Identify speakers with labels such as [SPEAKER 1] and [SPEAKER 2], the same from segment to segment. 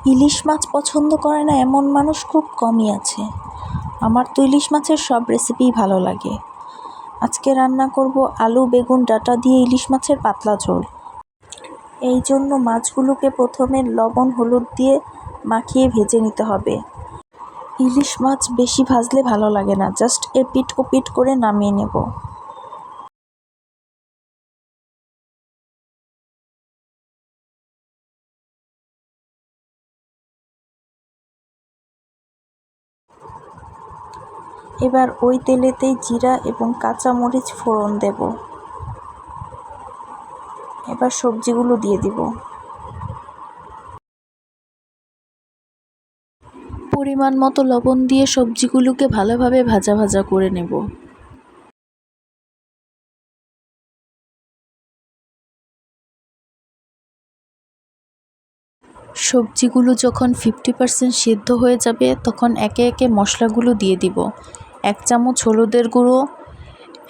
[SPEAKER 1] ইলিশ মাছ পছন্দ করে না এমন মানুষ খুব কমই আছে। আমার তো ইলিশ মাছের সব রেসিপিই ভালো লাগে। আজকে রান্না করব আলু বেগুন ডাঁটা দিয়ে ইলিশ মাছের পাতলা ঝোল। এই জন্য মাছগুলোকে প্রথমে লবণ হলুদ দিয়ে মাখিয়ে ভেজে নিতে হবে। ইলিশ মাছ বেশি ভাজলে ভালো লাগে না, জাস্ট এপিট ওপিট করে নামিয়ে নেব। এবার ওই তেলেতেই জিরা এবং কাঁচা মরিচ ফোড়ন দেব। এবার সবজিগুলো দিয়ে দিব। পরিমাণ মতো লবণ দিয়ে সবজিগুলোকে ভালোভাবে ভাজা ভাজা করে নেব। সবজিগুলো যখন 50% সিদ্ধ হয়ে যাবে তখন একে একে মশলাগুলো দিয়ে দিব। 1 চামচ হলুদের গুঁড়ো,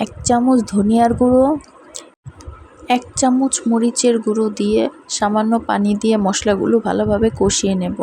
[SPEAKER 1] 1 চামচ ধনিয়ার গুঁড়ো, 1 চামচ মরিচের গুঁড়ো দিয়ে সামান্য পানি দিয়ে মশলাগুলো ভালোভাবে কষিয়ে নেব।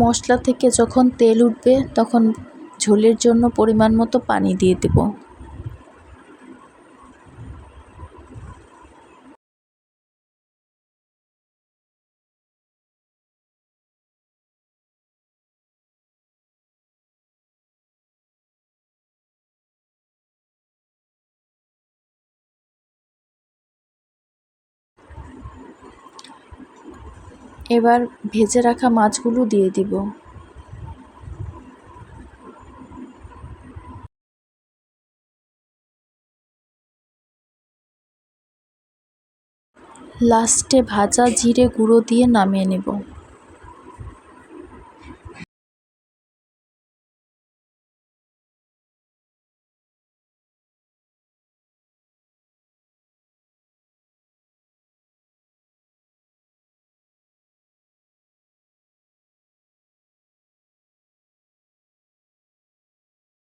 [SPEAKER 1] মশলা থেকে যখন তেল উঠবে তখন ঝোলের জন্য পরিমাণ মতো পানি দিয়ে দেব। এবার ভেজে রাখা মাছগুলো দিয়ে দিব। লাস্টে ভাজা জিরে গুঁড়ো দিয়ে নামিয়ে নেব।